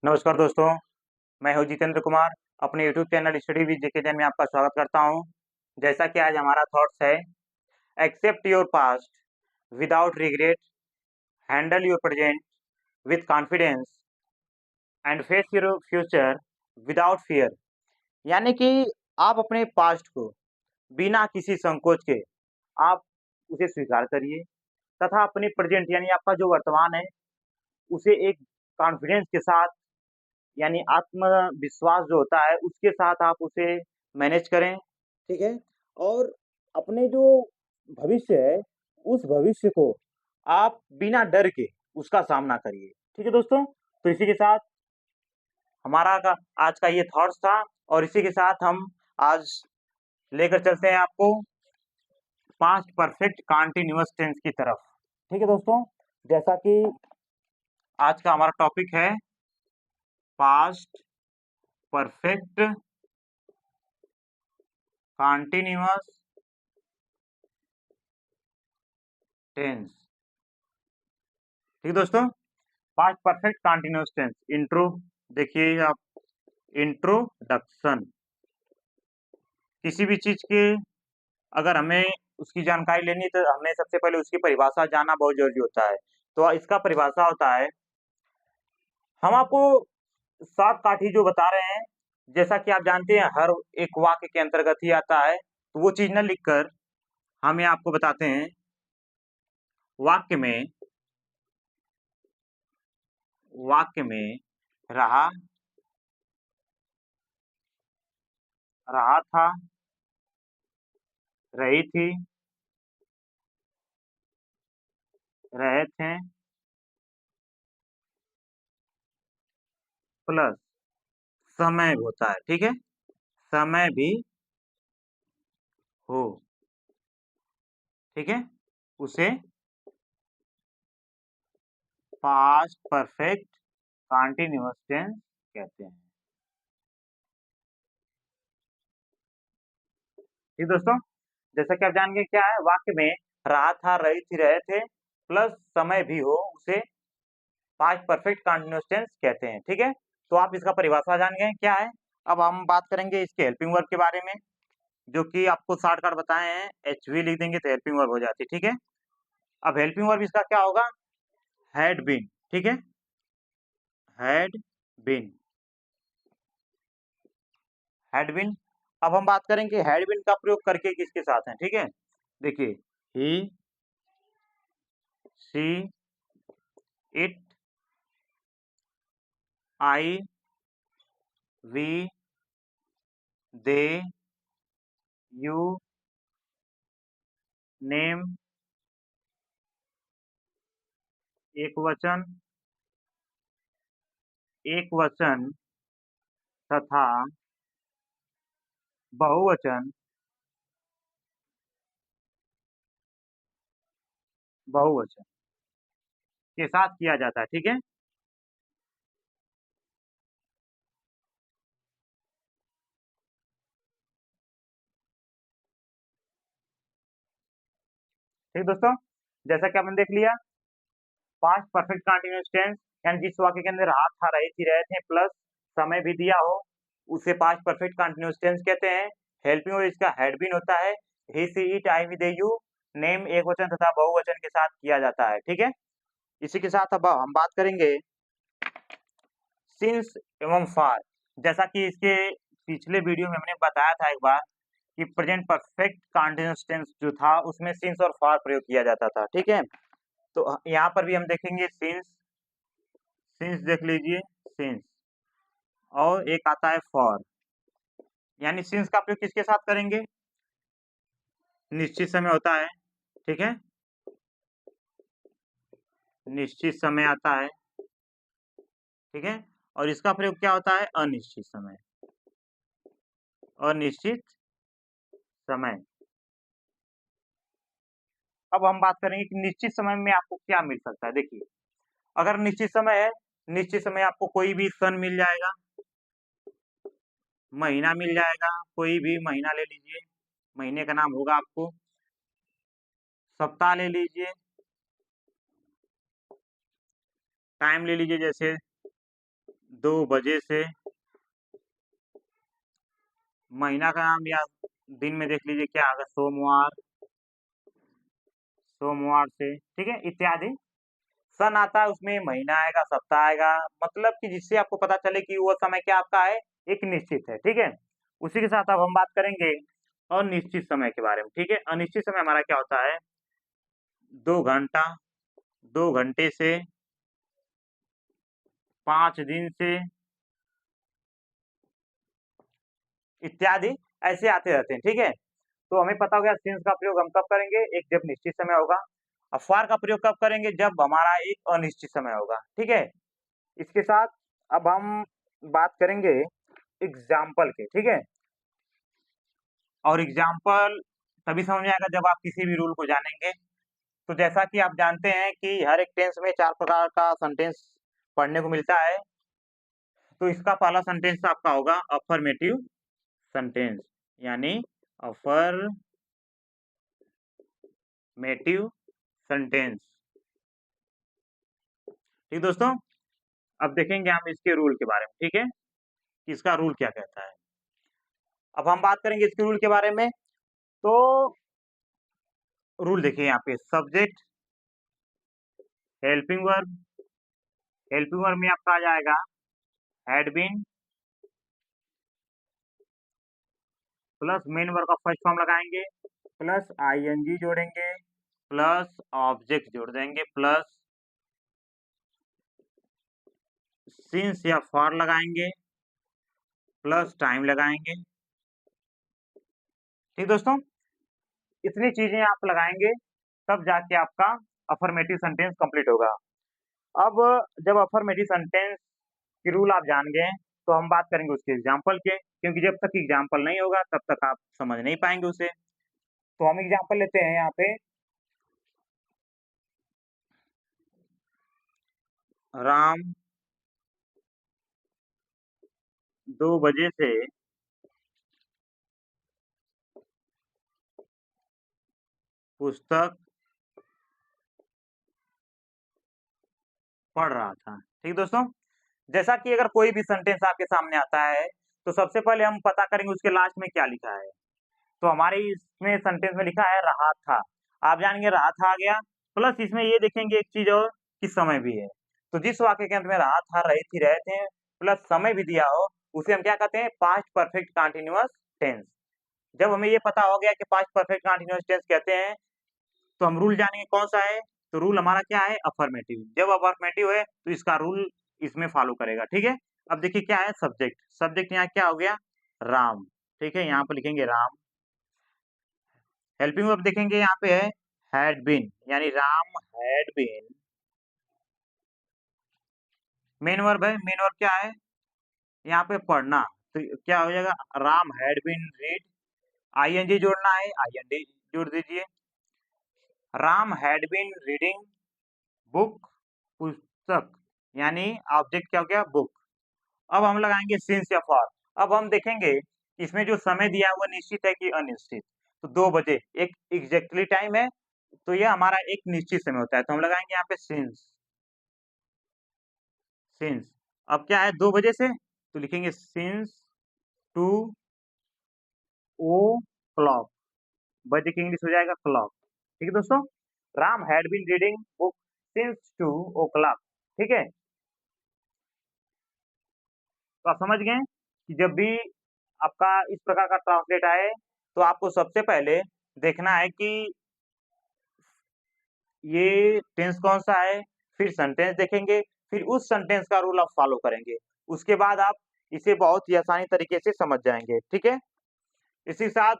नमस्कार दोस्तों, मैं हूँ जितेंद्र कुमार। अपने यूट्यूब चैनल स्टडी विद जेके में आपका स्वागत करता हूँ। जैसा कि आज हमारा थॉट्स है, accept your past without regret, handle your present with confidence and face your future without fear. यानी कि आप अपने पास्ट को बिना किसी संकोच के आप उसे स्वीकार करिए तथा अपने प्रेजेंट यानी आपका जो वर्तमान है, उसे एक कॉन्फिडेंस के साथ यानी आत्मविश्वास जो होता है उसके साथ आप उसे मैनेज करें, ठीक है? और अपने जो भविष्य है, उस भविष्य को आप बिना डर के उसका सामना करिए, ठीक है दोस्तों? तो इसी के साथ हमारा का आज का ये थॉट्स था और इसी के साथ हम आज लेकर चलते हैं आपको पास्ट परफेक्ट कंटीन्यूअस टेंस की तरफ, ठीक है दोस्तों? जैसा कि आज का हमारा टॉपिक है पास्ट परफेक्ट कंटीन्यूअस टेंस, ठीक दोस्तों। Past perfect continuous tense intro देखिए आप। इंट्रोडक्शन, किसी भी चीज के अगर हमें उसकी जानकारी लेनी है तो हमें सबसे पहले उसकी परिभाषा जानना बहुत जरूरी होता है। तो इसका परिभाषा होता है, हम आपको सात काठी जो बता रहे हैं, जैसा कि आप जानते हैं हर एक वाक्य के अंतर्गत ही आता है, तो वो चीज न लिखकर हम ये आपको बताते हैं वाक्य में रहा, रहा था, रही थी, रहे थे, प्लस समय होता है, ठीक है? समय भी हो, ठीक है? उसे पास्ट परफेक्ट कंटीन्यूअस टेंस कहते हैं, ठीक दोस्तों। जैसा कि आप जान गए क्या है, वाक्य में रहा था, रही थी, रहे थे प्लस समय भी हो, उसे पास्ट परफेक्ट कंटीन्यूअस टेंस कहते हैं, ठीक है? तो आप इसका परिभाषा जान गए क्या है। अब हम बात करेंगे इसके हेल्पिंग वर्ब के बारे में, जो कि आपको शॉर्टकट बताए हैं, एचवी लिख देंगे तो हेल्पिंग वर्ब हो जाती है, ठीक है? अब हेल्पिंग वर्ब इसका क्या होगा, हैड बीन, ठीक है? Had been, had been. अब हम बात करेंगे हैड बीन का प्रयोग करके किसके साथ है, ठीक है? देखिए, he, she, it, I, we, they, you, name, एक वचन, एक वचन तथा बहुवचन, बहुवचन के साथ किया जाता है, ठीक है? ठीक दोस्तों, जैसा कि आपने देख लिया, पास्ट परफेक्ट कंटीन्यूअस टेंस यानी जिस वाक्य के अंदर रहा था, रही थी, रहे थे प्लस समय भी दिया हो, उसे पास्ट परफेक्ट कंटीन्यूअस टेंस कहते हैं। हेल्पिंग वर्ब इसका हैड बीन होता है। He, she, it, I, we, they, you, name एक वचन तथा बहुवचन के साथ किया जाता है, ठीक है? इसी के साथ अब हम बात करेंगे सिंस एवं फार। जैसा कि इसके पिछले वीडियो में हमने बताया था एक बार कि प्रेजेंट परफेक्ट कंटीन्यूअस टेंस जो था उसमें सिंस और फार प्रयोग किया जाता था, ठीक है? तो यहाँ पर भी हम देखेंगे सिंस, सिंस देख लीजिए, सिंस, और एक आता है फॉर। यानी सिंस का प्रयोग किसके साथ करेंगे, निश्चित समय होता है, ठीक है? निश्चित समय आता है, ठीक है? और इसका प्रयोग क्या होता है, अनिश्चित समय, अनिश्चित समय। अब हम बात करेंगे कि निश्चित समय में आपको क्या मिल सकता है। देखिए, अगर निश्चित समय है, निश्चित समय आपको कोई भी सन मिल जाएगा, महीना मिल जाएगा, कोई भी महीना ले लीजिए, महीने का नाम होगा आपको, सप्ताह ले लीजिए, टाइम ले लीजिए जैसे 2 बजे से, महीना का नाम या दिन में देख लीजिए क्या आएगा, सोमवार, सोमवार से, ठीक है, इत्यादि। सन आता है उसमें महीना आएगा, सप्ताह आएगा, मतलब कि जिससे आपको पता चले कि वो समय क्या आपका है, एक निश्चित है, ठीक है। उसी के साथ अब हम बात करेंगे अनिश्चित समय के बारे में, ठीक है। अनिश्चित समय हमारा क्या होता है, 2 घंटा, 2 घंटे से, 5 दिन से, इत्यादि ऐसे आते रहते हैं, ठीक है। तो हमें पता हो गया सिंस का प्रयोग हम कब करेंगे, एक जब निश्चित समय होगा। अब फॉर का प्रयोग कब करेंगे, जब हमारा एक अनिश्चित समय होगा, ठीक है। इसके साथ अब हम बात करेंगे एग्जाम्पल के, ठीक है। और एग्जाम्पल तभी समझ में आएगा जब आप किसी भी रूल को जानेंगे। तो जैसा कि आप जानते हैं कि हर एक टेंस में 4 प्रकार का सेंटेंस पढ़ने को मिलता है। तो इसका पहला सेंटेंस आपका होगा अफर्मेटिव सेंटेंस, यानी अफर्मेटिव सेंटेंस, ठीक दोस्तों। अब देखेंगे हम इसके रूल के बारे में, ठीक है, कि इसका रूल क्या कहता है। अब हम बात करेंगे इसके रूल के बारे में। तो रूल देखिए यहाँ पे, subject, helping verb, helping verb में आपका आ जाएगा had been plus main verb का फर्स्ट फॉर्म लगाएंगे, प्लस आईएनजी जोड़ेंगे, प्लस ऑब्जेक्ट जोड़ देंगे, प्लस सिंस या फॉर लगाएंगे, प्लस टाइम लगाएंगे, ठीक दोस्तों। इतनी चीजें आप लगाएंगे तब जाके आपका अफर्मेटिव सेंटेंस कंप्लीट होगा। अब जब अफर्मेटिव सेंटेंस के रूल आप जान गए तो हम बात करेंगे उसके एग्जाम्पल के, क्योंकि जब तक एग्जाम्पल नहीं होगा तब तक आप समझ नहीं पाएंगे उसे। तो हम एग्जाम्पल लेते हैं यहाँ पे, राम 2 बजे से पुस्तक पढ़ रहा था, ठीक दोस्तों। जैसा कि अगर कोई भी सेंटेंस आपके सामने आता है तो सबसे पहले हम पता करेंगे उसके लास्ट में क्या लिखा है। तो हमारे इसमें सेंटेंस में लिखा है रहा था, आप जानेंगे रहा था आ गया, प्लस इसमें ये देखेंगे एक चीज और कि समय भी है। तो जिस वाक्य के अंत में रहा था, रही थी, रहे थे, प्लस समय भी दिया हो, उसे हम क्या कहते हैं, पास्ट परफेक्ट कंटीन्यूअस टेंस। जब हमें ये पता हो गया कि पास्ट परफेक्ट कंटीन्यूअस टेंस कहते हैं, तो हम रूल जानेंगे कौन सा है। तो रूल हमारा क्या है, अफर्मेटिव। जब अफर्मेटिव है तो इसका रूल इसमें फॉलो करेगा, ठीक है। अब देखिए क्या है, सब्जेक्ट, सब्जेक्ट यहाँ क्या हो गया, राम, ठीक है, यहाँ पर लिखेंगे राम। हेल्पिंग वर्ब देखेंगे यहाँ पे है हैड बीन, यानी Ram had been. Main verb है, मेन वर्ब क्या है, यहाँ पे पढ़ना, तो क्या हो जाएगा, Ram had been read, ING जोड़ना है, आईएनजी जोड़ दीजिए, Ram had been reading book, पुस्तक, यानी ऑब्जेक्ट क्या हो गया, बुक। अब हम लगाएंगे सिंस या फॉर। अब हम देखेंगे इसमें जो समय दिया है वो निश्चित है कि अनिश्चित। तो 2 बजे एक एग्जैक्टली टाइम है, तो ये हमारा एक निश्चित समय होता है, तो हम लगाएंगे यहाँ पे सिंस, सिंस। अब क्या है, 2 बजे से, तो लिखेंगे सिंस 2 o'clock, बजे की इंग्लिश हो जाएगा क्लॉक, ठीक है दोस्तों। Ram had been reading book since 2 o'clock, ठीक है। तो आप समझ गए कि जब भी आपका इस प्रकार का ट्रांसलेट आए तो आपको सबसे पहले देखना है कि ये टेंस कौन सा है, फिर सेंटेंस देखेंगे, फिर उस सेंटेंस का रूल आप फॉलो करेंगे। उसके बाद आप इसे बहुत ही आसानी तरीके से समझ जाएंगे, ठीक है। इसी साथ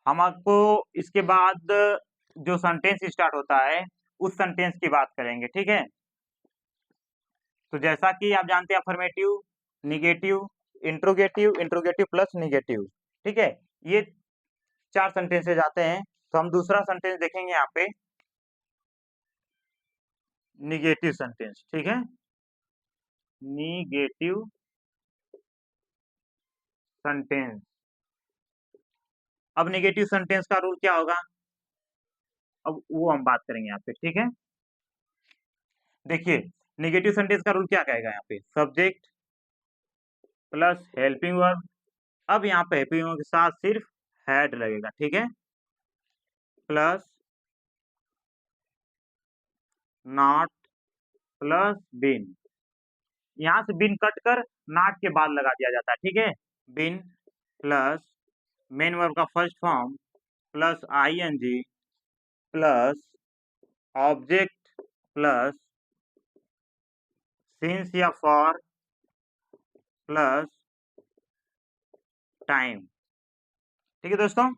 हम आपको इसके बाद जो सेंटेंस स्टार्ट होता है उस सेंटेंस की बात करेंगे, ठीक है। तो जैसा कि आप जानते हैं affirmative, negative, interrogative, interrogative plus negative, ठीक है, ये 4 सेंटेंसेज आते हैं। तो हम दूसरा सेंटेंस देखेंगे यहाँ पे, निगेटिव सेंटेंस, ठीक है, निगेटिव सेंटेंस। अब निगेटिव सेंटेंस का रूल क्या होगा, अब वो हम बात करेंगे यहाँ पे, ठीक है। देखिए नेगेटिव सेंटेंस का रूल क्या कहेगा यहाँ पे, सब्जेक्ट प्लस हेल्पिंग वर्ब। अब यहाँ पे हेल्पिंग वर्ब के साथ सिर्फ हैड लगेगा, ठीक है, प्लस नॉट प्लस बीन। यहाँ से बीन कट कर नॉट के बाद लगा दिया जाता है, ठीक है। बीन प्लस मेन वर्ब का first form plus ING plus object plus since या फॉर प्लस टाइम, ठीक है दोस्तों।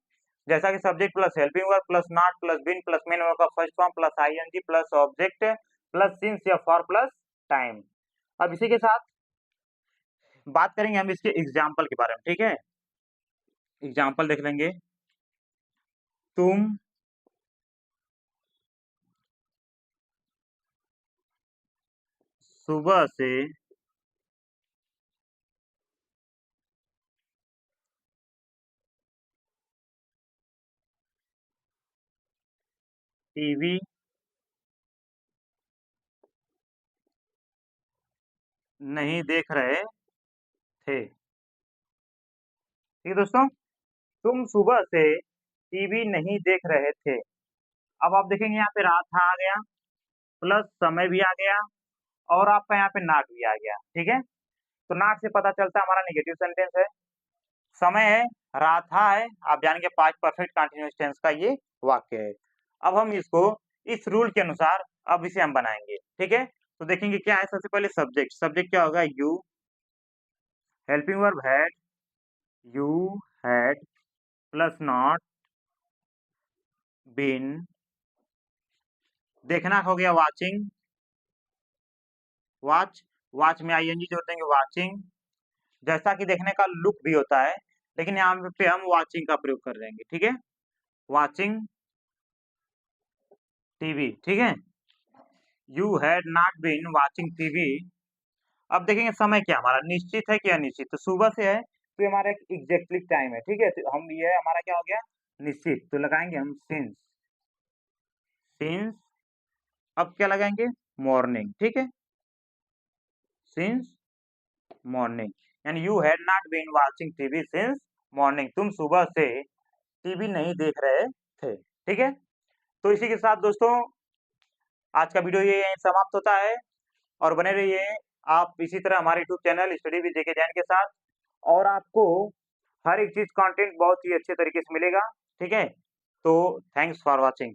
जैसा कि subject plus helping verb plus not plus been plus main verb का first form plus ING plus object plus since या for plus time. अब इसी के साथ बात करेंगे हम इसके एग्जाम्पल के बारे में, ठीक है। एग्जाम्पल देख लेंगे। तुम सुबह से टीवी नहीं देख रहे थे, ठीक है दोस्तों। तुम सुबह से टीवी नहीं देख रहे थे। अब आप देखेंगे यहाँ पे रात आ गया प्लस समय भी आ गया और आपका यहाँ पे नाट भी आ गया, ठीक है। तो नाट से पता चलता है हमारा नेगेटिव सेंटेंस है। समय है, रात है, आप जानेंगे पास्ट परफेक्ट कंटीन्यूअस टेंस का ये वाक्य है। अब हम इसको इस रूल के अनुसार अब इसे हम बनाएंगे, ठीक है। तो देखेंगे क्या है, सबसे पहले सब्जेक्ट। सब्जेक्ट क्या होगा, you, helping verb had, you had plus not been, देखना हो गया वाचिंग, वॉच, वॉच में आईएनजी जोड़ देंगे वाचिंग। जैसा कि देखने का लुक भी होता है, लेकिन यहाँ पे हम वाचिंग का प्रयोग कर देंगे, ठीक है, वाचिंग टीवी, ठीक है। You had not been watching TV. अब देखेंगे समय क्या हमारा निश्चित है कि अनिश्चित। तो सुबह से है तो ये हमारा एग्जैक्टली टाइम है, ठीक है। तो हम ये हमारा क्या हो गया, निश्चित। तो लगाएंगे हम सिंस, सिंस। अब क्या लगाएंगे, मॉर्निंग, ठीक है, सिंस मॉर्निंग। यानी you had not been watching TV since morning. तुम सुबह से टीवी नहीं देख रहे थे, ठीक है। तो इसी के साथ दोस्तों आज का वीडियो ये यहीं समाप्त होता है। और बने रहिए आप इसी तरह हमारे यूट्यूब चैनल स्टडी विद जेके जैन के साथ, और आपको हर एक चीज कंटेंट बहुत ही अच्छे तरीके से मिलेगा, ठीक है। तो थैंक्स फॉर वॉचिंग।